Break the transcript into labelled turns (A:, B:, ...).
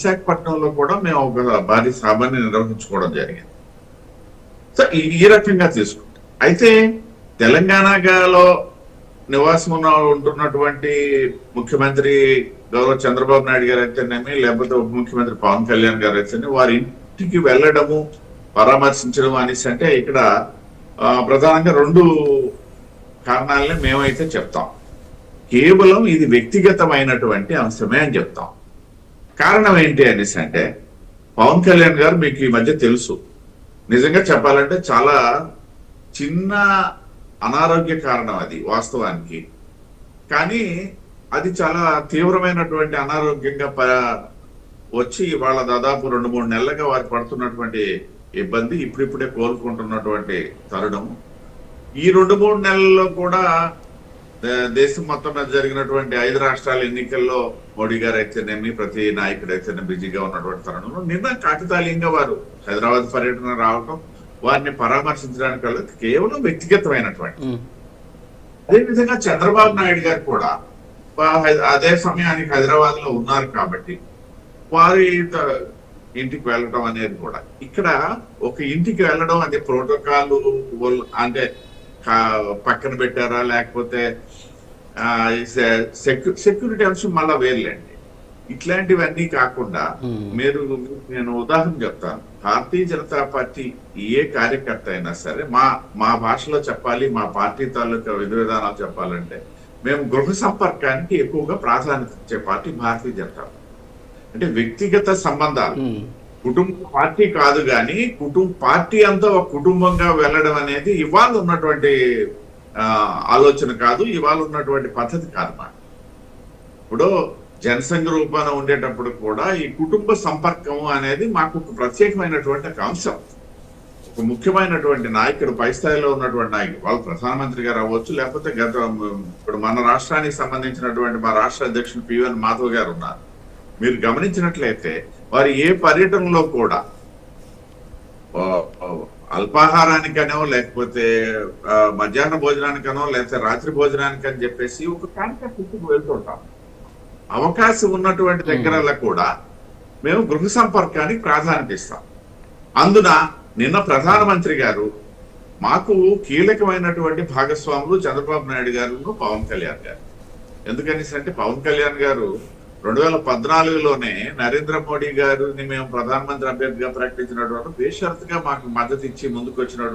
A: విశాఖపట్నంలో కూడా మేము ఒక భారీ సభని నిర్వహించుకోవడం జరిగింది. సో ఈ రకంగా తీసుకుంటాం. అయితే తెలంగాణలో నివాసం ఉంటున్నటువంటి ముఖ్యమంత్రి గౌరవ చంద్రబాబు నాయుడు గారు అయితేనేమి, లేకపోతే ఉప ముఖ్యమంత్రి పవన్ కళ్యాణ్ గారు అయితేనే వారి ఇంటికి వెళ్ళడము, పరామర్శించడం అనేసి అంటే ఇక్కడ ప్రధానంగా రెండు కారణాలని మేమైతే చెప్తాం. కేవలం ఇది వ్యక్తిగతమైనటువంటి అంశమే అని చెప్తాం. కారణం ఏంటి అనేసి అంటే పవన్ కళ్యాణ్ గారు మీకు ఈ మధ్య తెలుసు, నిజంగా చెప్పాలంటే చాలా చిన్న అనారోగ్య కారణం అది వాస్తవానికి. కానీ అది చాలా తీవ్రమైనటువంటి అనారోగ్యంగా వచ్చి వాళ్ళ దాదాపు 2-3 నెలలుగా వారు పడుతున్నటువంటి ఇబ్బంది ఇప్పుడిప్పుడే కోలుకుంటున్నటువంటి తరుణం. ఈ 2-3 నెలల్లో కూడా దేశం మొత్తం మీద జరిగినటువంటి 5 రాష్ట్రాల ఎన్నికల్లో మోడీ గారు అయితేనేమి, ప్రతి నాయకుడు అయితేనే బిజీగా ఉన్నటువంటి తరుణంలో నిన్న కాకతాళీయంగా వారు హైదరాబాద్ పర్యటన రావటం, వారిని పరామర్శించడానికి వల్ల కేవలం వ్యక్తిగతమైనటువంటి. అదేవిధంగా చంద్రబాబు నాయుడు గారు కూడా అదే సమయానికి హైదరాబాద్ లో ఉన్నారు కాబట్టి వారి ఇంటికి వెళ్ళడం అనేది కూడా, ఇక్కడ ఒక ఇంటికి వెళ్ళడం అది ప్రోటోకాల్ అంటే పక్కన పెట్టారా, లేకపోతే సెక్యూరిటీ అంశం మళ్ళా వేర్లేండి. ఇట్లాంటివన్నీ కాకుండా నేను ఉదాహరణ చెప్తాను. భారతీయ జనతా పార్టీ ఏ కార్యకర్త అయినా సరే మా భాషలో చెప్పాలి, మా పార్టీ తాలూకా విధి విధానాలు చెప్పాలంటే మేము గృహ సంపర్కానికి ఎక్కువగా ప్రాధాన్యత ఇచ్చే పార్టీ భారతీయ జనతా పార్టీ. అంటే వ్యక్తిగత సంబంధాలు, కుటుంబ పార్టీ కాదు కానీ పార్టీ అంతా ఒక కుటుంబంగా వెళ్ళడం అనేది ఇవాళ ఉన్నటువంటి ఆలోచన కాదు, ఇవాళ ఉన్నటువంటి పద్ధతి కాదు. మాట ఇప్పుడు జనసంఘ రూపాన ఉండేటప్పుడు కూడా ఈ కుటుంబ సంపర్కం అనేది మాకు ఒక ప్రత్యేకమైనటువంటి అంశం. ఒక ముఖ్యమైనటువంటి నాయకుడు, పై స్థాయిలో ఉన్నటువంటి నాయకుడు, వాళ్ళు ప్రధానమంత్రి గారు అవ్వచ్చు, లేకపోతే ఇప్పుడు మన రాష్ట్రానికి సంబంధించినటువంటి మా రాష్ట్ర అధ్యక్షుడు పివన్ మాధవ్ గారు ఉన్నారు. మీరు గమనించినట్లయితే వారు ఏ పర్యటనలో కూడా అల్పాహారానికనో, లేకపోతే మధ్యాహ్న భోజనానికనో, లేకపోతే రాత్రి భోజనానికి అని చెప్పేసి ఒక కాంటాక్ట్ ఇంటికి వెళ్తుంటాం. అవకాశం ఉన్నటువంటి దగ్గరలో కూడా మేము గృహ సంపర్కానికి ప్రాధాన్యత ఇస్తాం. అందున నిన్న ప్రధానమంత్రి గారు మాకు కీలకమైనటువంటి భాగస్వాములు చంద్రబాబు నాయుడు గారు, పవన్ కళ్యాణ్ గారు. ఎందుకనేసి అంటే పవన్ కళ్యాణ్ గారు 2014లోనే నరేంద్ర మోడీ గారిని మేము ప్రధానమంత్రి అభ్యర్థిగా ప్రకటించినటువంటి బేషరతుగా మాకు మద్దతు ఇచ్చి ముందుకు వచ్చినటువంటి